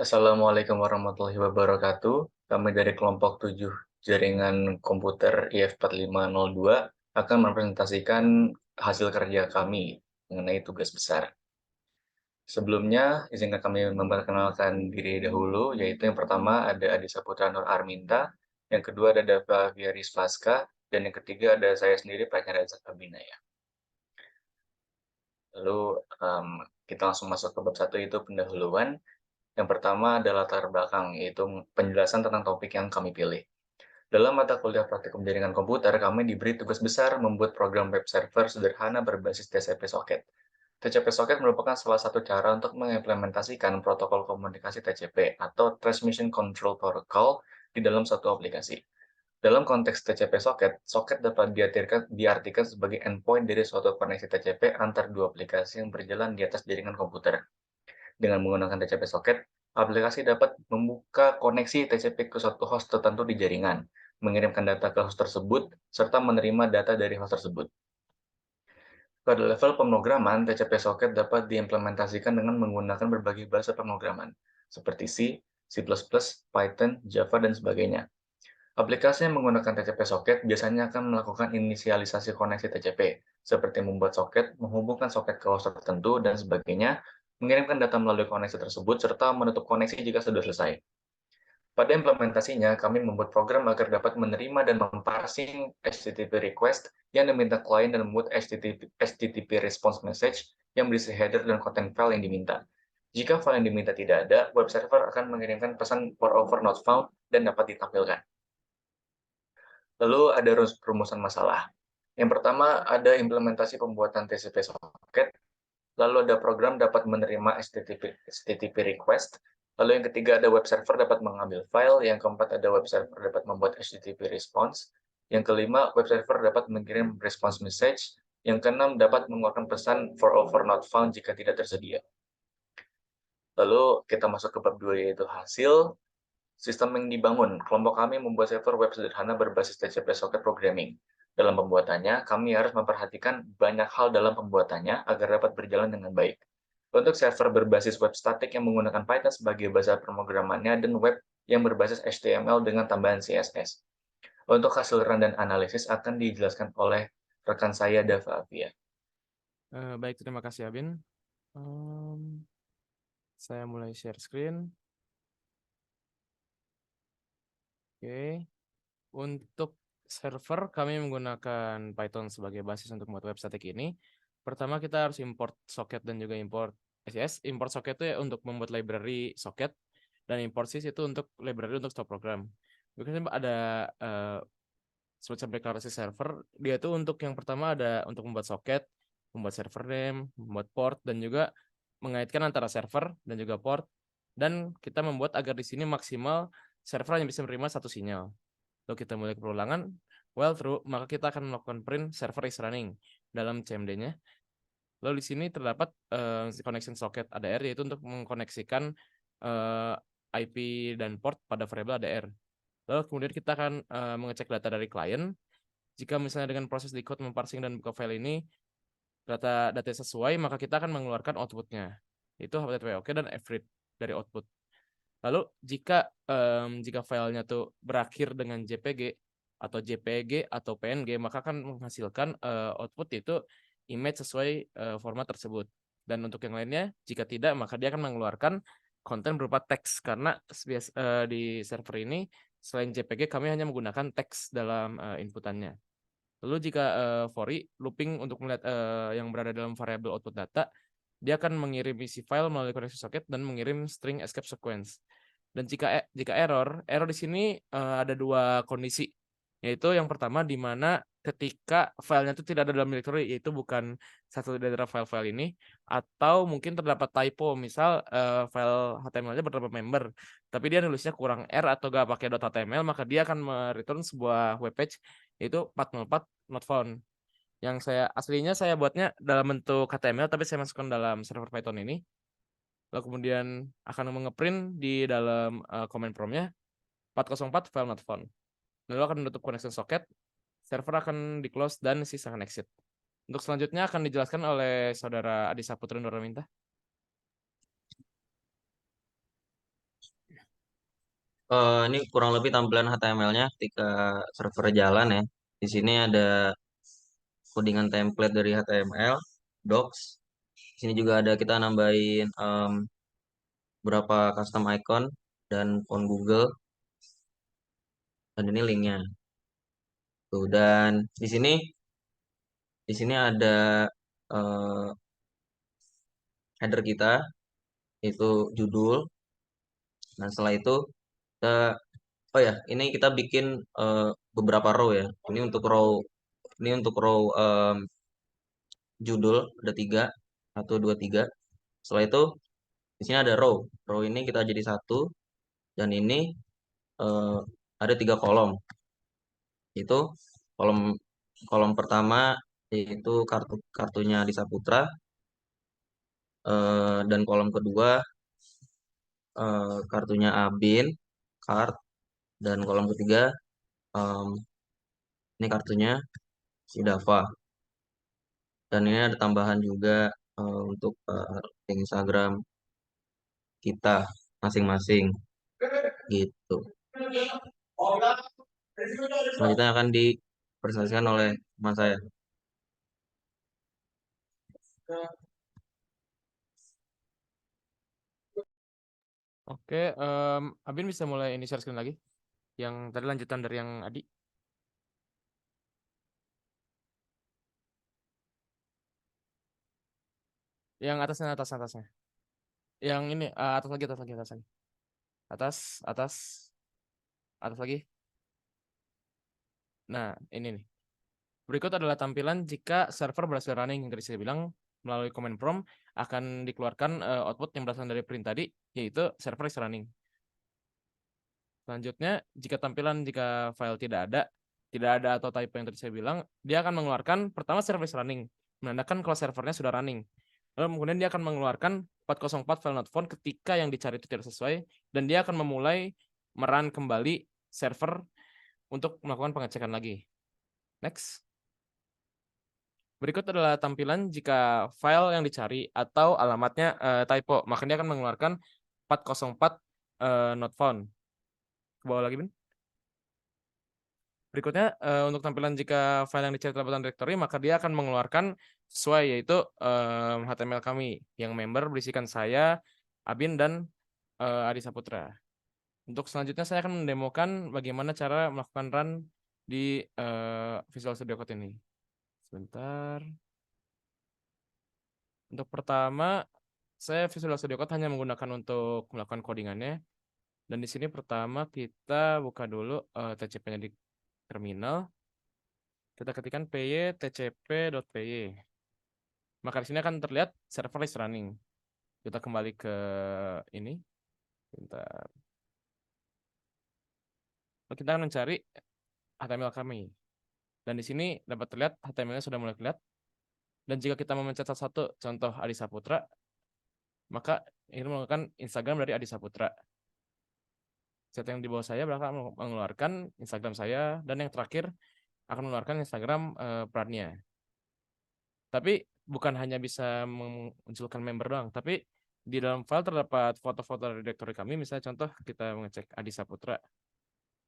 Assalamualaikum warahmatullahi wabarakatuh. Kami dari kelompok 7 Jaringan Komputer IF4502 akan mempresentasikan hasil kerja kami mengenai tugas besar. Sebelumnya, izinkan kami memperkenalkan diri dahulu, yaitu yang pertama ada Adi Saputra Nur Arminta, yang kedua ada Dava Viaris Vaska, dan yang ketiga ada saya sendiri, Pratyara Abinaya. Lalu kita langsung masuk ke bab 1, yaitu pendahuluan. Yang pertama adalah latar belakang, yaitu penjelasan tentang topik yang kami pilih. Dalam mata kuliah praktikum jaringan komputer, kami diberi tugas besar membuat program web server sederhana berbasis TCP socket. TCP socket merupakan salah satu cara untuk mengimplementasikan protokol komunikasi TCP atau Transmission Control Protocol di dalam suatu aplikasi. Dalam konteks TCP socket, socket dapat diartikan sebagai endpoint dari suatu koneksi TCP antar dua aplikasi yang berjalan di atas jaringan komputer. Dengan menggunakan TCP socket, aplikasi dapat membuka koneksi TCP ke suatu host tertentu di jaringan, mengirimkan data ke host tersebut, serta menerima data dari host tersebut. Pada level pemrograman, TCP socket dapat diimplementasikan dengan menggunakan berbagai bahasa pemrograman, seperti C, C++, Python, Java, dan sebagainya. Aplikasi yang menggunakan TCP socket biasanya akan melakukan inisialisasi koneksi TCP, seperti membuat soket, menghubungkan soket ke host tertentu, dan sebagainya, mengirimkan data melalui koneksi tersebut, serta menutup koneksi jika sudah selesai. Pada implementasinya, kami membuat program agar dapat menerima dan memparsing HTTP request yang diminta klien dan membuat HTTP response message yang berisi header dan konten file yang diminta. Jika file yang diminta tidak ada, web server akan mengirimkan pesan for over not found dan dapat ditampilkan. Lalu ada rumusan masalah. Yang pertama ada implementasi pembuatan TCP socket, lalu ada program dapat menerima HTTP request, lalu yang ketiga ada web server dapat mengambil file, yang keempat ada web server dapat membuat HTTP response, yang kelima web server dapat mengirim response message, yang keenam dapat mengeluarkan pesan for over not found jika tidak tersedia. Lalu kita masuk ke bab 2 yaitu hasil. Sistem yang dibangun, kelompok kami membuat server web sederhana berbasis TCP socket programming. Dalam pembuatannya, kami harus memperhatikan banyak hal dalam pembuatannya agar dapat berjalan dengan baik. Untuk server berbasis web static yang menggunakan Python sebagai bahasa pemrogramannya dan web yang berbasis HTML dengan tambahan CSS. Untuk hasil run dan analisis akan dijelaskan oleh rekan saya, Dava Avia. Baik, terima kasih Abin. Saya mulai share screen. Oke. Untuk server kami menggunakan Python sebagai basis untuk membuat web static ini. Pertama kita harus import socket dan juga import SES. Import socket itu ya untuk membuat library socket dan import sys itu untuk library untuk stop program. Mungkin ada semacam deklarasi server. Dia itu untuk yang pertama ada untuk membuat socket, membuat server name, membuat port, dan juga mengaitkan antara server dan juga port. Dan kita membuat agar di sini maksimal server hanya bisa menerima satu sinyal. Lalu kita mulai ke perulangan, while true, maka kita akan melakukan print server is running dalam CMD-nya. Lalu di sini terdapat connection socket ADR, yaitu untuk mengkoneksikan IP dan port pada variabel ADR. Lalu kemudian kita akan mengecek data dari klien. Jika misalnya dengan proses decode, memparsing, dan buka file ini data sesuai, maka kita akan mengeluarkan outputnya. Itu HTTP dan fread dari output. Lalu jika filenya tuh berakhir dengan JPG atau PNG, maka akan menghasilkan output itu image sesuai format tersebut. Dan untuk yang lainnya, jika tidak, maka dia akan mengeluarkan konten berupa teks, karena di server ini selain JPG kami hanya menggunakan teks dalam inputannya. Lalu jika for looping untuk melihat yang berada dalam variabel output data, dia akan mengirim isi file melalui koneksi socket dan mengirim string escape sequence. Dan jika error di sini ada dua kondisi, yaitu yang pertama di mana ketika filenya itu tidak ada dalam directory, yaitu bukan satu dari file-file ini, atau mungkin terdapat typo, misal file HTML-nya bernama member, tapi dia nulisnya kurang R atau gak pakai .html, maka dia akan mereturn sebuah web page yaitu 404 not found. Yang aslinya saya buatnya dalam bentuk HTML, tapi saya masukkan dalam server Python ini. Lalu kemudian akan mengeprint di dalam command prompt-nya 404 file not found. Lalu akan menutup connection socket, server akan di-close dan sys akan exit. Untuk selanjutnya akan dijelaskan oleh saudara Adi Saputra Nuraminta. Ini kurang lebih tampilan HTML-nya ketika server jalan ya. Di sini ada codingan template dari HTML, docs. Di sini juga ada kita nambahin beberapa custom icon dan font Google. Dan ini linknya. Tuh, dan di sini ada eh, header kita, itu judul. Nah, setelah itu kita, oh ya, ini kita bikin eh, beberapa row ya. Ini untuk row judul ada 3, 1, 2, 3. Setelah itu di sini ada row. Row ini kita jadi 1 dan ini eh, ada 3 kolom. Itu kolom kolom pertama yaitu kartunya di Saputra, dan kolom kedua kartunya Abin, card, dan kolom ketiga em, ini kartunya si Dava. Dan ini ada tambahan juga untuk link Instagram kita masing-masing gitu. Selanjutnya akan dipresentasikan oleh teman saya. Oke, Abin bisa mulai ini share screen lagi. Yang tadi lanjutan dari yang Adi. Yang atasnya. Yang ini atas lagi. Atas lagi. Nah, ini nih. Berikut adalah tampilan jika server berhasil running yang tadi saya bilang melalui command prompt akan dikeluarkan output yang berasal dari print tadi, yaitu server is running. Selanjutnya, jika file tidak ada atau typo yang tadi saya bilang, dia akan mengeluarkan pertama server is running, menandakan kalau servernya sudah running. Lalu kemudian dia akan mengeluarkan 404 file not found ketika yang dicari itu tidak sesuai, dan dia akan memulai merun kembali server untuk melakukan pengecekan lagi. Next. Berikut adalah tampilan jika file yang dicari atau alamatnya typo, maka dia akan mengeluarkan 404 not found. Ke bawah lagi, Bin. Berikutnya, untuk tampilan jika file yang dicari terdapat dalam directory, maka dia akan mengeluarkan sesuai, yaitu HTML kami, yang member berisikan saya, Abin, dan Adi Saputra. Untuk selanjutnya, saya akan mendemokan bagaimana cara melakukan run di Visual Studio Code ini. Sebentar. Untuk pertama, saya Visual Studio Code hanya menggunakan untuk melakukan codingannya. Dan di sini pertama kita buka dulu TCP-nya di terminal. Kita ketikkan py tcp.py. Maka di sini akan terlihat server is running. Kita kembali ke ini. Bentar. Lalu kita akan mencari HTML kami. Dan di sini dapat terlihat HTML-nya sudah mulai terlihat. Dan jika kita memencet satu contoh Adi Saputra, maka ini menggunakan Instagram dari Adi Saputra. Set yang di bawah saya bakal mengeluarkan Instagram saya, dan yang terakhir akan mengeluarkan Instagram Pradnya. Tapi bukan hanya bisa memunculkan member doang, tapi di dalam file terdapat foto-foto dari directory kami. Misalnya contoh kita mengecek Adi Saputra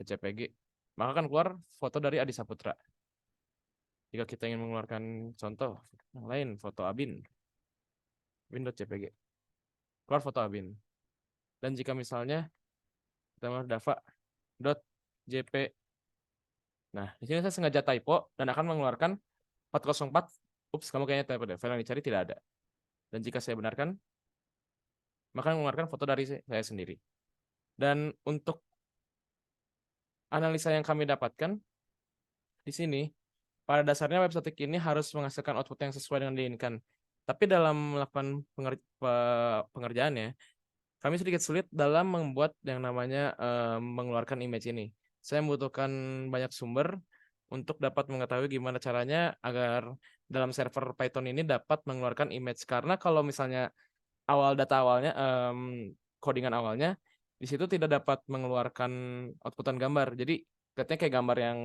CPG, maka akan keluar foto dari Adi Saputra. Jika kita ingin mengeluarkan contoh yang lain, foto Abin, Abin.cpg, keluar foto Abin. Dan jika misalnya kita mau Dava.jp, nah di sini saya sengaja typo dan akan mengeluarkan 404. Ups, kamu kayaknya typo deh, file yang dicari tidak ada. Dan jika saya benarkan, maka mengeluarkan foto dari saya sendiri. Dan untuk analisa yang kami dapatkan di sini, pada dasarnya web static ini harus menghasilkan output yang sesuai dengan diinginkan. Tapi dalam melakukan pengerjaannya, kami sedikit sulit dalam membuat yang namanya mengeluarkan image ini. Saya membutuhkan banyak sumber untuk dapat mengetahui gimana caranya agar dalam server Python ini dapat mengeluarkan image. Karena kalau misalnya data awalnya, codingan awalnya, di situ tidak dapat mengeluarkan outputan gambar. Jadi katanya kayak gambar yang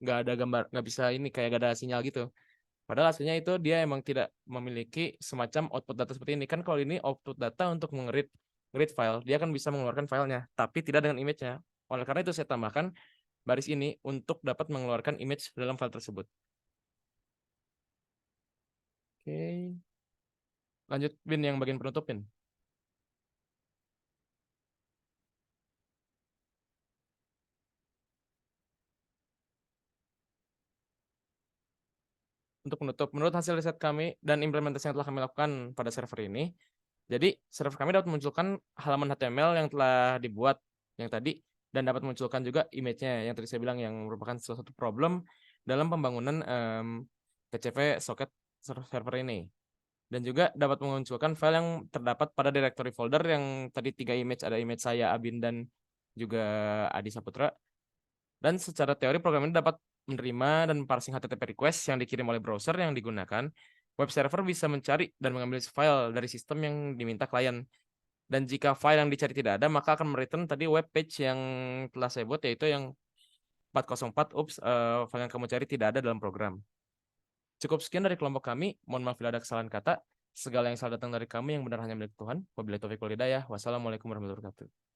nggak ada gambar, nggak bisa ini, kayak nggak ada sinyal gitu. Padahal aslinya itu dia emang tidak memiliki semacam output data seperti ini. Kan kalau ini output data untuk mengerit read file, dia akan bisa mengeluarkan filenya, tapi tidak dengan image-nya. Oleh karena itu saya tambahkan baris ini untuk dapat mengeluarkan image dalam file tersebut. Oke. Lanjut Bin yang bagian penutup Bin. Untuk penutup, menurut hasil riset kami dan implementasi yang telah kami lakukan pada server ini, jadi server kami dapat memunculkan halaman HTML yang telah dibuat yang tadi dan dapat memunculkan juga image-nya yang tadi saya bilang yang merupakan salah satu problem dalam pembangunan PCV socket server ini. Dan juga dapat memunculkan file yang terdapat pada directory folder yang tadi 3 image, ada image saya, Abin, dan juga Adi Saputra. Dan secara teori program ini dapat menerima dan parsing HTTP request yang dikirim oleh browser yang digunakan. Web server bisa mencari dan mengambil file dari sistem yang diminta klien. Dan jika file yang dicari tidak ada, maka akan mereturn tadi web page yang telah saya buat, yaitu yang 404, file yang kamu cari tidak ada dalam program. Cukup sekian dari kelompok kami. Mohon maaf bila ada kesalahan kata. Segala yang salah datang dari kami, yang benar hanya milik Tuhan. Wabillahi taufiq wal hidayah. Wassalamualaikum warahmatullahi wabarakatuh.